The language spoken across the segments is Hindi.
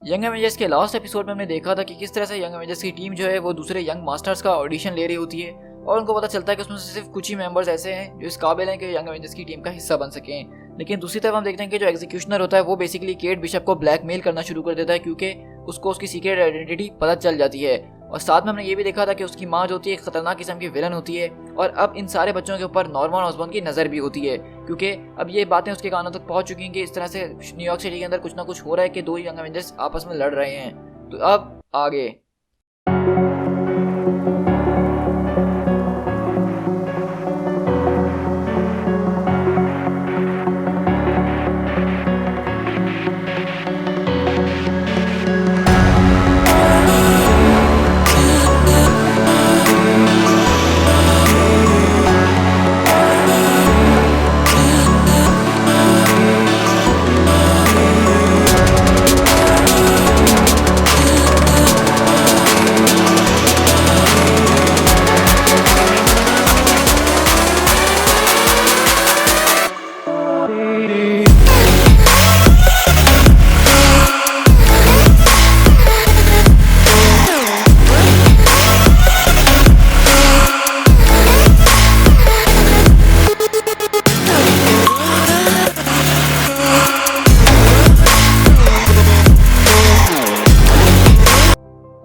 यंग एवेंजर्स के लास्ट एपिसोड में हमने देखा था कि किस तरह से यंग एवेंजर्स की टीम जो है वो दूसरे यंग मास्टर्स का ऑडिशन ले रही होती है और उनको पता चलता है कि उसमें से सिर्फ कुछ ही मेंबर्स ऐसे हैं जो इस काबिल हैं कि यंग एवेंजर्स की टीम का हिस्सा बन सकें। लेकिन दूसरी तरफ हम देखते हैं कि जो एग्जीक्यूशनर होता है वो बेसिकली केट बिशप को ब्लैकमेल करना शुरू कर देता है क्योंकि उसको उसकी सीक्रेट आइडेंटिटी पता चल जाती है। और साथ में हमने ये भी देखा था कि उसकी माँ जो होती है एक खतरनाक किस्म की विलन होती है और अब इन सारे बच्चों के ऊपर नॉर्मन ऑसबॉर्न की नज़र भी होती है क्योंकि अब ये बातें उसके कानों तक पहुंच चुकी हैं कि इस तरह से न्यूयॉर्क सिटी के अंदर कुछ ना कुछ हो रहा है कि दो यंग एवेंजर्स आपस में लड़ रहे हैं। तो अब आगे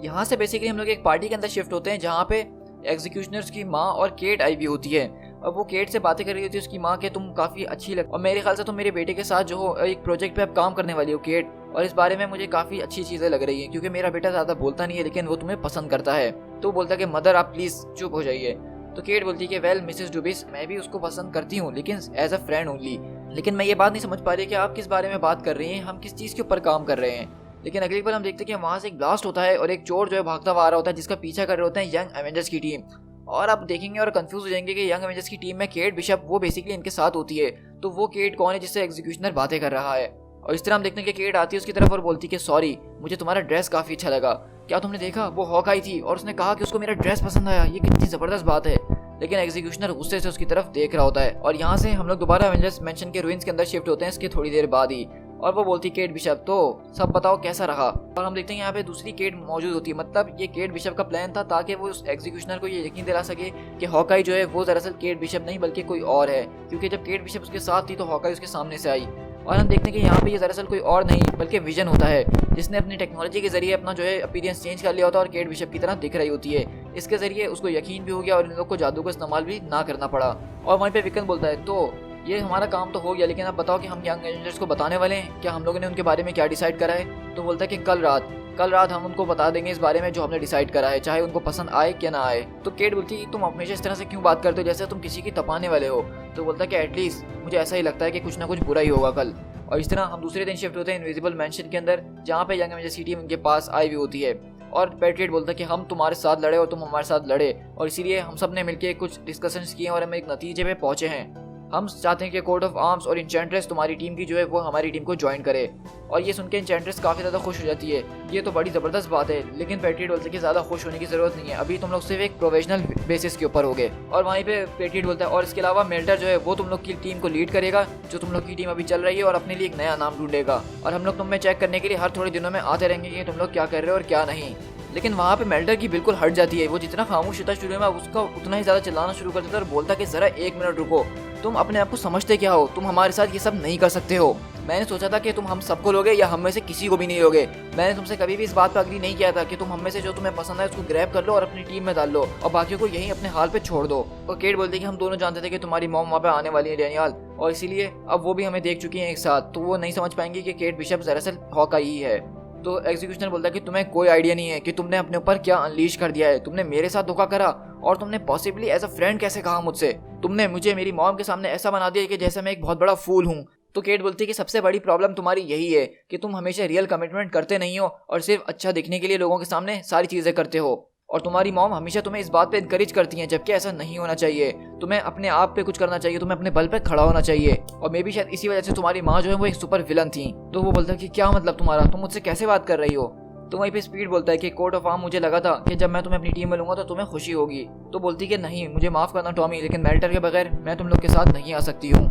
यहाँ से बेसिकली हम लोग एक पार्टी के अंदर शिफ्ट होते हैं जहाँ पे एग्जीक्यूशनर्स की माँ और केट आई भी होती है। अब वो केट से बातें कर रही होती है उसकी माँ के तुम काफ़ी अच्छी लग और मेरे ख्याल से तुम मेरे बेटे के साथ जो हो एक प्रोजेक्ट पे अब काम करने वाली हो केट, और इस बारे में मुझे काफ़ी अच्छी चीज़ें लग रही हैं क्योंकि मेरा बेटा ज़्यादा बोलता नहीं है लेकिन वो तुम्हें पसंद करता है। तो बोलता है कि मदर आप प्लीज़ चुप हो जाइए। तो केट बोलती है कि वेल मिसेस डुबिस मैं भी उसको पसंद करती हूँ लेकिन एज अ फ्रेंड ओनली। लेकिन मैं ये बात नहीं समझ पा रही कि आप किस बारे में बात कर रही हैं, हम किस चीज़ के ऊपर काम कर रहे हैं। लेकिन अगली बार हम देखते हैं कि वहाँ से एक ब्लास्ट होता है और एक चोर जो है भागता हुआ आ रहा होता है जिसका पीछा कर रहे होते हैं यंग एवेंजर्स की टीम। और आप देखेंगे और कंफ्यूज हो जाएंगे कि यंग एवेंजर्स की टीम में केट बिशप वो बेसिकली इनके साथ होती है। तो वो केट कौन है जिससे एग्जीक्यूशनर बातें कर रहा है। और इस तरह हम देखते हैं कि केट आती है उसकी तरफ और बोलती है कि सॉरी मुझे तुम्हारा ड्रेस काफ़ी अच्छा लगा, क्या तुमने देखा वो हॉकाई थी और उसने कहा कि उसको मेरा ड्रेस पसंद आया, ये कितनी ज़बरदस्त बात है। लेकिन एग्जीक्यूशनर गुस्से से उसकी तरफ देख रहा होता है। और यहाँ से हम लोग दोबारा एवेंजर्स मेंशन के रूइंस के अंदर शिफ्ट होते हैं इसके थोड़ी देर बाद ही। और वो बोलती केट बिशप तो सब बताओ कैसा रहा। और हम देखते हैं यहाँ पे दूसरी केट मौजूद होती है। मतलब ये केट बिशप का प्लान था ताकि वो उस एग्जीक्यूशनर को ये यकीन दिला सके कि हॉकाई जो है वो दरअसल केट बिशप नहीं बल्कि कोई और है, क्योंकि जब केट बिशप उसके साथ थी तो हॉकाई उसके सामने से आई। और हम देखते हैं कि यहाँ पे ये दरअसल कोई और नहीं बल्कि विजन होता है जिसने अपनी टेक्नोलॉजी के जरिए अपना जो है अपीयरेंस चेंज कर लिया होता है और केट बिशप की तरह दिख रही होती है। इसके जरिए उसको यकीन भी हो गया और इन लोग को जादू का इस्तेमाल भी ना करना पड़ा। और वहीं पे विकन बोलता है तो ये हमारा काम तो हो गया लेकिन आप बताओ कि हम यंग एवेंजर्स को बताने वाले हैं क्या, हम लोगों ने उनके बारे में क्या डिसाइड करा है। तो बोलता है कि कल रात हम उनको बता देंगे इस बारे में जो हमने डिसाइड करा है, चाहे उनको पसंद आए क्या ना आए। तो केट बोलती है तुम हमेशा इस तरह से क्यों बात करते हो जैसे तुम किसी की तपाने वाले हो। तो बोलता है कि एटलीस्ट मुझे ऐसा ही लगता है कि कुछ ना कुछ बुरा ही होगा कल। और इस तरह हम दूसरे दिन शिफ्ट होते हैं इनविजिबल मैंशन के अंदर जहाँ पे यंग एवेंजर्स की टीम उनके पास आई हुई होती है। और पैट्रियट बोलता है कि हम तुम्हारे साथ लड़े और तुम हमारे साथ लड़े और इसीलिए हम सब ने मिलकर कुछ डिस्कशंस किए और हम एक नतीजे पे पहुंचे हैं। हम चाहते हैं कि कोर्ट ऑफ आर्म्स और इंचेंट्रेस तुम्हारी टीम की जो है वो हमारी टीम को ज्वाइन करे। और ये सुन के इंचेंट्रेस काफ़ी ज़्यादा खुश हो जाती है, ये तो बड़ी ज़बरदस्त बात है। लेकिन पैट्रियट बोलते हैं कि ज़्यादा खुश होने की ज़रूरत नहीं है, अभी तुम लोग सिर्फ एक प्रोफेशनल बेसिस के ऊपर होगे। और वहीं पे पैट्रियट बोलता है और इसके अलावा मेल्टर जो है वो तुम लोग की टीम को लीड करेगा, जो तुम लोग की टीम अभी चल रही है, और अपने लिए एक नया नाम ढूंढेगा। और हम लोग तुम्हें चेक करने के लिए हर थोड़े दिनों में आते रहेंगे कि तुम लोग क्या कर रहे हो और क्या नहीं। लेकिन वहाँ पे मेल्टर की बिल्कुल हट जाती है, वो जितना खामोश था शुरू में उसका उतना ही ज़्यादा चिल्लाना शुरू कर देता है और बोलता कि ज़रा एक मिनट रुको, तुम अपने आप को समझते क्या हो, तुम हमारे साथ ये सब नहीं कर सकते हो। मैंने सोचा था कि तुम हम सबको लोगे या हम में से किसी को भी नहीं लोगे। मैंने तुमसे कभी भी इस बात पर अग्री नहीं किया था कि तुम हम में से जो तुम्हें पसंद है उसको ग्रैब कर लो और अपनी टीम में डाल लो और बाकियों को यहीं अपने हाल पे छोड़ दो। और केट बोलती है कि हम दोनों जानते थे कि तुम्हारी मॉम वहाँ पे आने वाली है डैनियल, और इसीलिए अब वो भी हमें देख चुकी हैं एक साथ, तो वो नहीं समझ पाएंगी कि केट बिशप दरअसल हॉकाई ही है। तो एग्जीक्यूशनर बोलता है कि तुम्हें कोई आइडिया नहीं है कि तुमने अपने ऊपर क्या अनलीश कर दिया है, तुमने मेरे साथ धोखा करा और तुमने पॉसिबली एज अ फ्रेंड कैसे कहा मुझसे, तुमने मुझे मेरी मॉम के सामने ऐसा बना दिया कि जैसे मैं एक बहुत बड़ा फूल हूँ। तो केट बोलती है कि सबसे बड़ी प्रॉब्लम तुम्हारी यही है कि तुम हमेशा रियल कमिटमेंट करते नहीं हो और सिर्फ अच्छा दिखने के लिए लोगों के सामने सारी चीज़ें करते हो। और तुम्हारी मॉम हमेशा तुम्हें इस बात पे इनकरेज करती हैं जबकि ऐसा नहीं होना चाहिए, तुम्हें अपने आप पे कुछ करना चाहिए, तुम्हें अपने बल पे खड़ा होना चाहिए। और मे भी शायद इसी वजह से तुम्हारी माँ जो है वो एक सुपर विलन थी। तो वो बोलता है कि क्या मतलब तुम्हारा, तुम मुझसे कैसे बात कर रही हो। तो वहीं पे स्पीड बोलता है कि कोर्ट ऑफ आर्म मुझे लगा था कि जब मैं तुम्हें अपनी टीम में लूंगा तो तुम्हें खुशी होगी। तो बोलती कि नहीं मुझे माफ़ करना टॉमी, लेकिन मेल्टर के बगैर मैं तुम लोग के साथ नहीं आ सकती हूँ।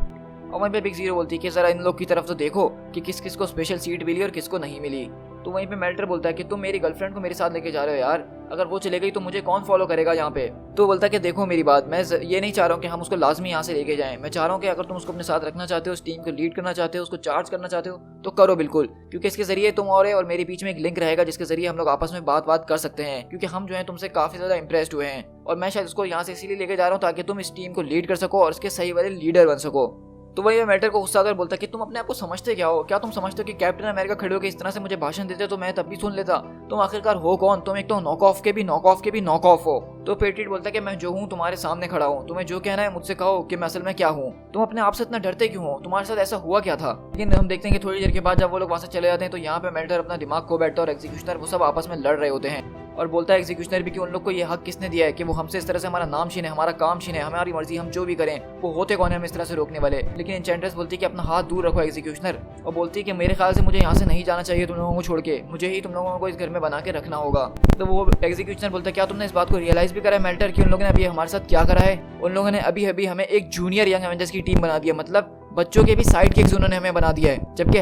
और वहीं पे बिग जीरो बोलती है कि ज़रा इन लोग की तरफ तो देखो कि किस किस को स्पेशल सीट मिली और किसको नहीं मिली। तो वहीं पे मेल्टर बोलता है कि तुम मेरी गर्लफ्रेंड को मेरे साथ लेके जा रहे हो यार, अगर वो चले गई तो मुझे कौन फॉलो करेगा यहाँ पे। तो बोलता है कि देखो मेरी बात, मैं ये नहीं चाह रहा हूँ कि हम उसको लाजमी यहाँ से लेके जाएं, मैं चाह रहा हूँ कि अगर तुम उसको अपने साथ रखना चाहते हो, उस टीम को लीड करना चाहते हो, उसको चार्ज करना चाहते हो तो करो बिल्कुल, क्योंकि इसके जरिए तुम और मेरे बीच में एक लिंक रहेगा जिसके जरिए हम लोग आपस में बात कर सकते हैं, क्योंकि हम जो है तुमसे काफी ज्यादा इंप्रेस्ड हुए हैं और मैं शायद उसको यहाँ से इसीलिए लेके जा रहा हूँ ताकि तुम इस टीम को लीड कर सको और इसके सही वाले लीडर बन सको। तो वही मेल्टर को गुस्सा आकर बोलता है कि तुम अपने आप को समझते क्या हो, क्या तुम समझते हो कि कैप्टन अमेरिका खड़े होकर इस तरह से मुझे भाषण देते तो मैं तब भी सुन लेता, तुम आखिरकार हो कौन, तुम एक तो नॉक ऑफ के भी नॉक ऑफ हो। तो पेट्रियट बोलता है कि मैं जो हूँ तुम्हारे सामने खड़ा हूँ, तुम्हें जो कहना है मुझसे कहो कि मैं असल में क्या हूँ, तुम अपने आप से इतना डरते क्यों हो, तुम्हारे साथ ऐसा हुआ क्या था। लेकिन हम देखते हैं कि थोड़ी देर के बाद जब वो लोग वहाँ से चले जाते हैं तो यहाँ पे मेल्टर अपना दिमाग खो बैठता है और एग्जीक्यूशनर वो सब आपस में लड़ रहे होते हैं और बोलता है एग्जीक्यूशनर भी कि उन लोग को ये हक किसने दिया है कि वो हमसे इस तरह से हमारा नाम छीने, हमारा काम छीने, हमारी मर्जी हम जो भी करें, वो होते कौन है हम इस तरह से रोकने वाले। लेकिन एन्चेंट्रेस बोलती है कि अपना हाथ दूर रखो एग्जीक्यूशनर, और बोलती है कि मेरे ख्याल से मुझे यहाँ से नहीं जाना चाहिए तुम लोगों को छोड़ के, मुझे ही तुम लोगों को इस घर में बना के रखना होगा। तो वो एग्जीक्यूशनर बोलता है क्या तुमने इस बात को रियलाइज भी करा है मेल्टर कि उन लोगों ने अभी हमारे साथ क्या करा है, उन लोगों ने अभी अभी हमें एक जूनियर यंग एवेंजर्स की टीम बना दिया, मतलब बच्चों के भी साइड किक्स उन्होंने हमें बना दिया है, जबकि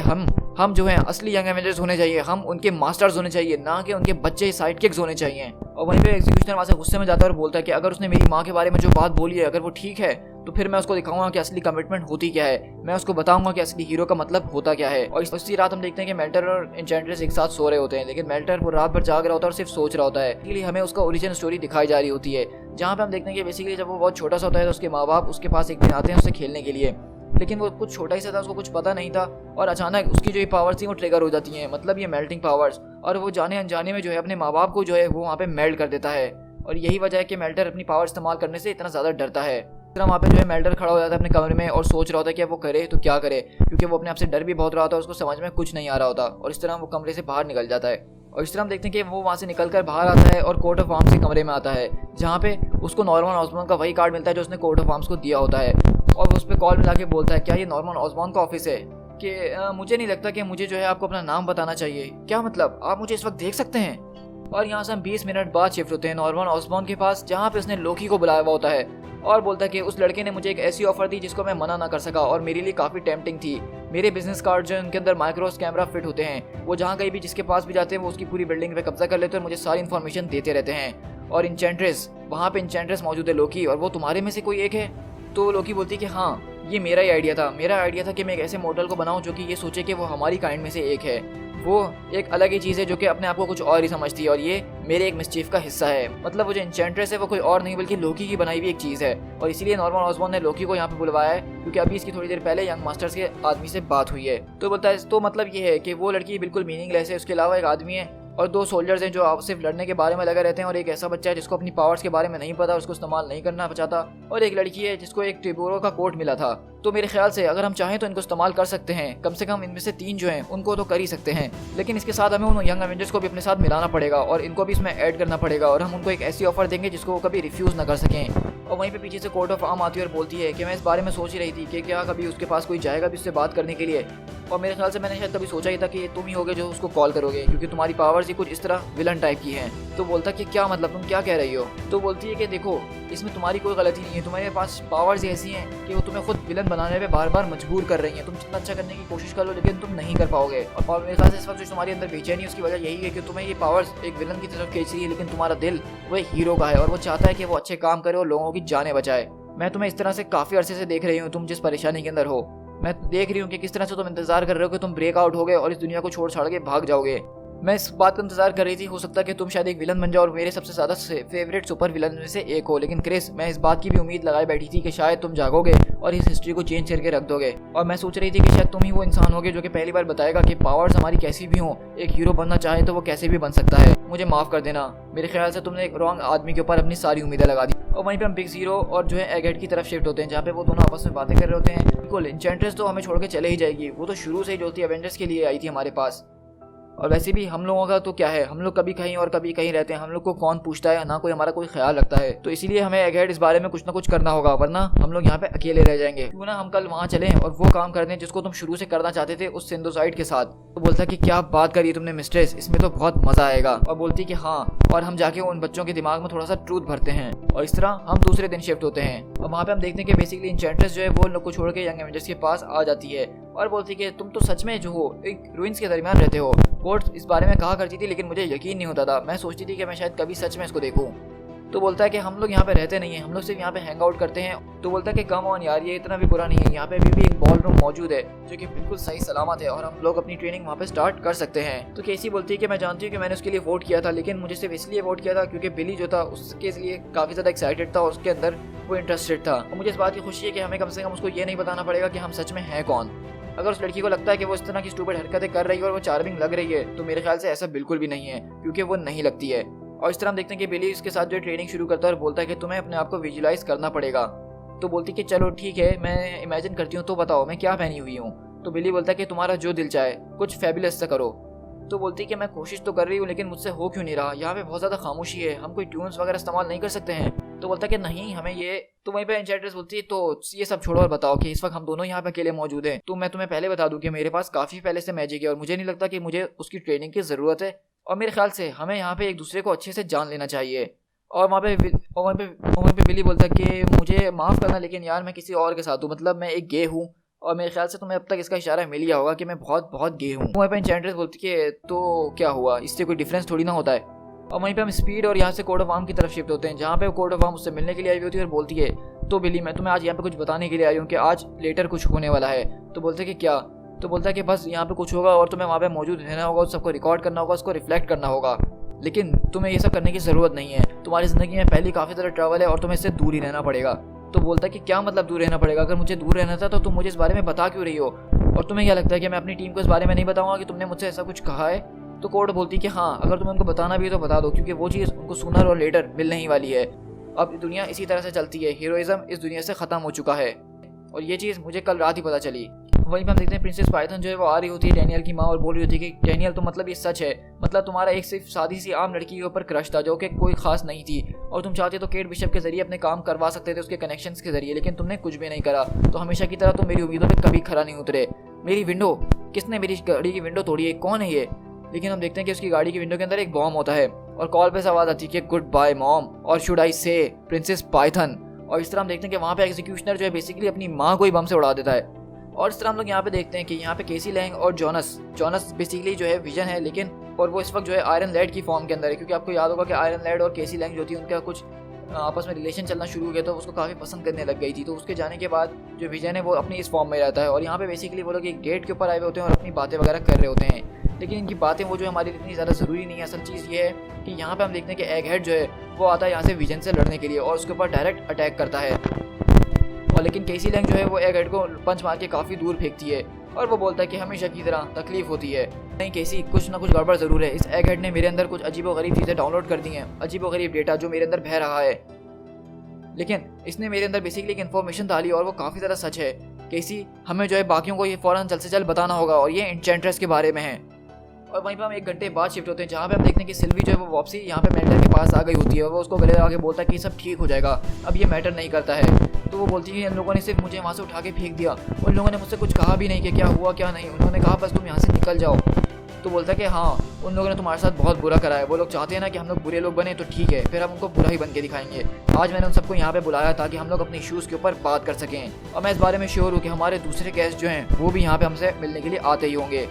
हम जो हैं असली यंग एवेंजर्स होने चाहिए, हम उनके मास्टर्स होने चाहिए, ना कि उनके बच्चे साइड किक्स होने चाहिए। और वहीं पे एग्जीक्यूशनर वहाँ से गुस्से में जाता है और बोलता है कि अगर उसने मेरी माँ के बारे में जो बात बोली है अगर वो ठीक है तो फिर मैं उसको दिखाऊंगा कि असली कमिटमेंट होती क्या है, मैं उसको बताऊंगा कि असली हीरो का मतलब होता क्या है। और इसी रात हम देखते हैं कि मेल्टर और एन्चेंट्रेस एक साथ सो रहे होते हैं, लेकिन मेल्टर वो रात भर जाग रहा होता है और सिर्फ सोच रहा होता है, इसलिए हमें उसका ओरिजिन स्टोरी दिखाई जा रही होती है, जहाँ पे हम देखते हैं कि बेसिकली जब वो बहुत छोटा सा होता है तो उसके माँ बाप उसके पास एक दिन आते हैं उससे खेलने के लिए, लेकिन वो कुछ छोटा ही सा था, उसको कुछ पता नहीं था और अचानक उसकी जो ये पावर्स थी वो ट्रिगर हो जाती हैं, मतलब ये मेल्टिंग पावर्स, और वो जाने अनजाने में जो है अपने माँ बाप को जो है वो वहाँ पे मेल्ट कर देता है। और यही वजह है कि मेल्टर अपनी पावर इस्तेमाल करने से इतना ज़्यादा डरता है। इस तरह वहाँ पे जो है मेल्टर खड़ा हो जाता है अपने कमरे में और सोच रहा होता है कि अब वो करे तो क्या करे, क्योंकि वो अपने आप से डर भी बहुत रहा होता है, उसको समझ में कुछ नहीं आ रहा होता, और इस तरह वो कमरे से बाहर निकल जाता है। और इस तरह हम देखते हैं कि वो वहाँ से निकलकर बाहर आता है और कोर्ट ऑफ आर्म्स के कमरे में आता है, जहाँ पे उसको नॉर्मन ऑसबॉर्न का वही कार्ड मिलता है जो उसने कोर्ट ऑफ आर्म्स को दिया होता है, और वो उस पर कॉल मिला के बोलता है क्या ये नॉर्मन ऑसबॉर्न का ऑफिस है, कि मुझे नहीं लगता कि मुझे जो है आपको अपना नाम बताना चाहिए, क्या मतलब आप मुझे इस वक्त देख सकते हैं। और यहाँ से हम 20 मिनट बाद शिफ्ट होते हैं नॉर्मन ऑसबॉर्न के पास, जहाँ पे उसने लोकी को बुलाया हुआ होता है और बोलता है कि उस लड़के ने मुझे एक ऐसी ऑफर दी जिसको मैं मना ना कर सका और मेरे लिए काफ़ी टेम्पटिंग थी। मेरे बिजनेस कार्ड जो है उनके अंदर माइक्रोस कैमरा फिट होते हैं, वो जहाँ कहीं भी जिसके पास भी जाते हैं वो उसकी पूरी बिल्डिंग पे कब्जा कर लेते हैं और मुझे सारी इन्फॉर्मेशन देते रहते हैं। और इंचेंट्रेस, वहाँ पे इंचेंट्रेस मौजूद है लोकी, और वो तुम्हारे में से कोई एक है। तो लोकी बोलती है कि हाँ ये मेरा ही आइडिया था कि मैं एक ऐसे मॉडल को बनाऊं जो कि ये सोचे कि वो हमारी काइंड में से एक है, वो एक अलग ही चीज़ है जो कि अपने आप को कुछ और ही समझती है और ये मेरे एक मिसचीफ का हिस्सा है। मतलब वो जो इंचेंट्रेस है वो कोई और नहीं बल्कि लोकी की बनाई हुई एक चीज़ है, और इसीलिए नॉर्मन ऑसबॉर्न ने लोकी को यहाँ पे बुलवाया है क्योंकि अभी इसकी थोड़ी देर पहले यंग मास्टर्स के आदमी से बात हुई है। तो बोलता है तो मतलब ये है कि वो लड़की बिल्कुल मीनिंगलेस है, उसके अलावा एक आदमी है और 2 सोल्जर्स हैं जो सिर्फ लड़ने के बारे में लगे रहते हैं, और एक ऐसा बच्चा है जिसको अपनी पावर्स के बारे में नहीं पता, उसको इस्तेमाल नहीं करना चाहता, और एक लड़की है जिसको एक टिबोरो का कोट मिला था। तो मेरे ख्याल से अगर हम चाहें तो इनको इस्तेमाल कर सकते हैं, कम से कम इनमें से 3 जो हैं उनको तो कर ही सकते हैं, लेकिन इसके साथ हमें उन यंग एवेंजर्स को भी अपने साथ मिलाना पड़ेगा और इनको भी इसमें ऐड करना पड़ेगा, और हम उनको एक ऐसी ऑफर देंगे जिसको वो कभी रिफ्यूज़ ना कर सकें। और वहीं पे पीछे से कोर्ट ऑफ आर्म आती है और बोलती है कि मैं इस बारे में सोच ही रही थी कि क्या कभी उसके पास कोई जाएगा भी उससे बात करने के लिए, और मेरे ख्याल से मैंने शायद कभी सोचा ही था कि तुम ही होगे जो उसको कॉल करोगे क्योंकि तुम्हारी पावर्स ही कुछ इस तरह विलन टाइप की हैं। तो बोलता कि क्या मतलब तुम क्या कह रही हो। तो बोलती है कि देखो इसमें तुम्हारी कोई गलती नहीं है, तुम्हारे पास पावर्स ऐसी हैं कि वो तुम्हें खुद विलन बनाने पे बार बार मजबूर कर रही हैं, तुम जितना अच्छा करने की कोशिश कर लो लेकिन तुम नहीं कर पाओगे। और मेरे ख्याल से इस वक्त जो तुम्हारे अंदर बेचैनी है उसकी वजह यही है कि तुम्हें ये पावर्स एक विलन की तरफ खींच रही है, लेकिन तुम्हारा दिल वो एक हीरो का है और वो चाहता है कि वो अच्छे काम करे और लोगों की जानें बचाए। मैं तुम्हें इस तरह से काफ़ी अरसे से देख रही हूँ, तुम जिस परेशानी के अंदर हो, मैं देख रही हूँ कि किस तरह से तुम इंतजार कर रहे हो कि तुम ब्रेक आउट होगे और इस दुनिया को छोड़ छाड़ के भाग जाओगे। मैं इस बात का इंतजार कर रही थी, हो सकता है कि तुम शायद एक विलन बन जाओ और मेरे सबसे ज़्यादा फेवरेट सुपर विलन में से एक हो, लेकिन क्रिस मैं इस बात की भी उम्मीद लगाए बैठी थी कि शायद तुम जागोगे और इस हिस्ट्री को चेंज करके रख दोगे। और मैं सोच रही थी कि शायद तुम ही वो इंसान होगे जो कि पहली बार बताएगा कि पावर्स हमारी कैसी भी हो, एक हीरो बनना चाहे तो वो कैसे भी बन सकता है। मुझे माफ़ कर देना, मेरे ख्याल से तुमने एक रॉन्ग आदमी के ऊपर अपनी सारी उम्मीदें लगा दी। और वहीं पे हम बिग ज़ीरो और जो है एगहेड की तरफ शिफ्ट होते हैं, जहाँ पे वो दोनों आपस में बातें कर रहे होते हैं। बिल्कुल इंचेंट्रेस तो हमें छोड़ के चले ही जाएगी, वो तो शुरू से ही जो थी एवेंजर्स के लिए आई थी हमारे पास, और वैसे भी हम लोगों का तो क्या है, हम लोग कभी कहीं और कभी कहीं रहते हैं, हम लोग को कौन पूछता है, ना कोई हमारा कोई ख्याल रखता है। तो इसीलिए हमें एगहेड इस बारे में कुछ ना कुछ करना होगा, वरना हम लोग यहाँ पे अकेले रह जाएंगे। क्यों ना हम कल वहाँ चलें और वो काम कर दें जिसको तुम शुरू से करना चाहते थे उस सिंथेसाइड के साथ। तो बोलता कि क्या बात करी तुमने मिस्ट्रेस, इसमें तो बहुत मजा आएगा। और बोलती कि हाँ, और हम जाके उन बच्चों के दिमाग में थोड़ा सा ट्रूथ भरते हैं और इस तरह हम दूसरे दिन शिफ्ट होते हैं। और वहाँ पे हम देखते हैं कि बेसिकली इंचेंट्रेस जो है वो लोग को छोड़ के यंग एवेंजर्स के पास आ जाती है और बोलती है कि तुम तो सच में जो हो एक रूइंस के दरमियान रहते हो। कोर्ट इस बारे में कहा करती थी लेकिन मुझे यकीन नहीं होता था, मैं सोचती थी कि मैं शायद कभी सच में इसको देखूं। तो बोलता है कि हम लोग यहाँ पे रहते नहीं हैं, हम लोग सिर्फ यहाँ पे हैंग आउट करते हैं। तो बोलता है कि कम ऑन यार, ये इतना भी बुरा नहीं है, यहाँ पे अभी भी एक बॉल रूम मौजूद है जो कि बिल्कुल सही सलामत है और हम लोग अपनी ट्रेनिंग वहाँ पे स्टार्ट कर सकते हैं। तो केसी बोलती है कि मैं जानती हूँ कि मैंने उसके लिए वोट किया था, लेकिन मुझे सिर्फ इसलिए वोट किया था क्योंकि बिली जो था उसके लिए काफ़ी ज़्यादा एक्साइटेड था और उसके अंदर वो इंटरेस्टेड था। और मुझे इस बात की खुशी है कि हमें कम से कम उसको ये नहीं बताना पड़ेगा कि हम सच में हैं कौन। अगर उस लड़की को लगता है कि वो इस तरह की स्टूपिड हरकतें कर रही है और वो चार्मिंग लग रही है, तो मेरे ख्याल से ऐसा बिल्कुल भी नहीं है, क्योंकि वो नहीं लगती है। और इस तरह हम देखते हैं कि बिली इसके साथ जो ट्रेनिंग शुरू करता है और बोलता है कि तुम्हें अपने आप को विजुलाइज करना पड़ेगा। तो बोलती है कि चलो ठीक है, मैं इमेजिन करती हूँ, तो बताओ मैं क्या पहनी हुई हूँ। तो बिली बोलता है कि तुम्हारा जो दिल चाहे, कुछ फैबुलस सा करो। तो बोलती है कि मैं कोशिश तो कर रही हूँ लेकिन मुझसे हो क्यों नहीं रहा, यहाँ पे बहुत ज़्यादा खामोशी है, हम कोई ट्यून्स वगैरह इस्तेमाल नहीं कर सकते हैं। तो बोलता है कि नहीं हमें ये। तो वहीं पे एन्चेंट्रेस बोलती है तो ये सब छोड़ो और बताओ कि इस वक्त हम दोनों यहाँ पे अकेले मौजूद हैं। तो मैं तुम्हें पहले बता दूं कि मेरे पास काफ़ी पहले से मैजिक है और मुझे नहीं लगता कि मुझे उसकी ट्रेनिंग की ज़रूरत है, और मेरे ख्याल से हमें यहाँ पे एक दूसरे को अच्छे से जान लेना चाहिए। और वहाँ पे बिली बोलता है कि मुझे माफ़ करना लेकिन यार मैं किसी और के साथ हूँ, मतलब मैं एक गे हूँ और मेरे ख्याल से तुम्हें अब तक इसका इशारा मिल गया होगा कि मैं बहुत बहुत गे हूँ। वहीं पे एन्चेंट्रेस बोलती है तो क्या हुआ, इससे कोई डिफरेंस थोड़ी ना होता है। और वहीं पे हम स्पीड और यहाँ से कोड ऑफ आर्म की तरफ शिफ्ट होते हैं, जहाँ पे कोड ऑफ आर्म उससे मिलने के लिए आई हुई होती है और बोलती है तो बिली मैं तुम्हें आज यहाँ पे कुछ बताने के लिए आई हूँ कि आज लेटर कुछ होने वाला है। तो बोलते कि क्या। तो बोलता है कि बस यहाँ पे कुछ होगा और तुम्हें वहाँ पे मौजूद रहना होगा, उस सबको रिकॉर्ड करना होगा, उसको रिफ्लेक्ट करना होगा, लेकिन तुम्हें ये सब करने की ज़रूरत नहीं है, तुम्हारी ज़िंदगी में पहले काफ़ी ज़्यादा ट्रैवल है और तुम्हें इससे दूर ही रहना पड़ेगा। तो बोलता है कि क्या मतलब दूर रहना पड़ेगा, अगर मुझे दूर रहना था तो तुम मुझे इस बारे में बता क्यों रही हो, और तुम्हें क्या लगता है कि मैं अपनी टीम को इस बारे में नहीं बताऊंगा कि तुमने मुझसे ऐसा कुछ कहा है। तो कोड बोलती है कि हाँ अगर तुम्हें उनको बताना भी है तो बता दो, क्योंकि वो चीज़ उनको सूनर और लेटर मिलने ही वाली है। अब दुनिया इसी तरह से चलती है, हीरोइज्म इस दुनिया से ख़त्म हो चुका है और ये चीज़ मुझे कल रात ही पता चली। वहीं पर हम देखते हैं प्रिंसेस पाइथन जो है वो आ रही होती है डैनियल की माँ और बोल रही होती है कि डैनियल तो मतलब ये सच है, मतलब तुम्हारा एक सिर्फ सादी सी आम लड़की के ऊपर क्रश था जो कि कोई खास नहीं थी और तुम चाहते तो केट बिशप के जरिए अपने काम करवा सकते थे उसके कनेक्शंस के जरिए, लेकिन तुमने कुछ भी नहीं करा। तो हमेशा की तरह तुम मेरी उम्मीदों पे कभी खरा नहीं उतरे। मेरी विंडो, किसने मेरी गाड़ी की विंडो तोड़ी है, कौन है ये। लेकिन हम देखते हैं कि उसकी गाड़ी की विंडो के अंदर एक बॉम्ब होता है और कॉल पे से आवाज़ आती है कि गुड बाय मॉम और शुड आई से प्रिंसेस पाइथन। और इस तरह हम देखते हैं कि वहाँ पे एग्जीक्यूशनर जो है बेसिकली अपनी माँ को ही बम से उड़ा देता है। और इस तरह हम लोग यहाँ पे देखते हैं कि यहाँ पे केसी लैंग और जॉनस बेसिकली जो है विजन है, लेकिन और वो इस वक्त जो है आयरन लैड की फॉर्म के अंदर है, क्योंकि आपको याद होगा कि आयरन लैड और केसी लैंग जो थी उनका कुछ आपस में रिलेशन चलना शुरू हो गया, तो उसको काफ़ी पसंद करने लग गई थी। तो उसके जाने के बाद जो विजन है वो अपनी इस फॉर्म में रहता है और यहाँ पे बेसिकली वो लोग एक गेट के ऊपर आए हुए होते हैं और अपनी बातें वगैरह कर रहे होते हैं, लेकिन इनकी बातें वो जो हमारे लिए इतनी ज़्यादा ज़रूरी नहीं है। असल चीज़ ये है कि यहाँ पे हम देखते हैं कि एग हेड जो है वो आता है यहाँ से विजन से लड़ने के लिए और उसके ऊपर डायरेक्ट अटैक करता है, और लेकिन केसी लैंग जो है वो एग हेड को पंच मार के काफ़ी दूर फेंकती है और वो बोलता है कि हमेशा की तरह तकलीफ होती है। नहीं केसी, कुछ ना कुछ गड़बड़ ज़रूर है, इस एग हेड ने मेरे अंदर कुछ अजीबोगरीब चीज़ें डाउनलोड कर दी हैं, अजीबोगरीब डेटा जो मेरे अंदर बह रहा है, लेकिन इसने मेरे अंदर बेसिकली एक इन्फॉर्मेशन डाली और वो काफ़ी ज़्यादा सच है। केसी, हमें जो है बाकियों को ये फ़ौरन जल्द से जल्द बताना होगा और ये एन्चेंट्रेस के बारे में है। और वहीं पर हम 1 घंटे बाद शिफ्ट होते हैं, जहाँ पे हम देखते हैं कि सिल्वी जो है वो वापसी यहाँ पे मेल्टर के पास आ गई होती है और वो उसको गले आगे बोलता है कि सब ठीक हो जाएगा, अब ये मैटर नहीं करता है। तो वो बोलती है इन लोगों ने सिर्फ मुझे वहाँ से उठा के फेंक दिया, उन लोगों ने मुझसे कुछ कहा भी नहीं कि क्या हुआ क्या नहीं, उन्होंने कहा बस तुम यहाँ से निकल जाओ। तो बोलता है कि हाँ उन लोगों ने तुम्हारे साथ बहुत बुरा करा है, वो लोग चाहते हैं ना कि हम लोग बुरे लोग बने, तो ठीक है फिर हम उनको बुरा ही बन के दिखाएंगे। आज मैंने उन सबको यहाँ पे बुलाया ताकि हम लोग अपने इश्यूज़ के ऊपर बात कर सकें, और मैं इस बारे में श्योर हूँ कि हमारे दूसरे गेस्ट जो हैं वो भी यहाँ पे हमसे मिलने के लिए आते ही होंगे।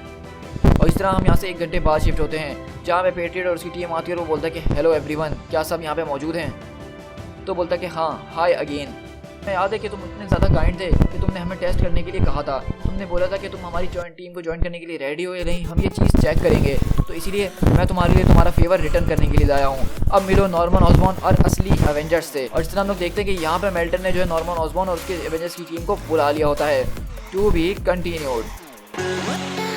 और इस तरह हम यहाँ से 1 घंटे बाद शिफ्ट होते हैं, जहाँ पे पेट्रियट और उसकी टीम आती है और वो बोलता है कि हेलो एवरीवन, क्या सब यहाँ पे मौजूद हैं। तो बोलता है कि हाँ हाय अगेन। मैं याद है कि तुम इतने ज़्यादा काइंड थे कि तुमने हमें टेस्ट करने के लिए कहा था, तुमने बोला था कि तुम हमारी टीम को ज्वाइन करने के लिए रेडी हो या नहीं, हम ये चीज़ चेक करेंगे, तो इसीलिए मैं तुम्हारे लिए तुम्हारा फेवर रिटर्न करने के लिए लाया हूँ। अब मिलो नॉर्मन ऑसबॉर्न और असली एवेंजर्स से। और इस तरह हम लोग देखते हैं कि यहाँ पे मेल्टन ने जो है नॉर्मन ऑसबॉर्न और उसके एवेंजर्स की टीम को बुला लिया होता है। To be continued.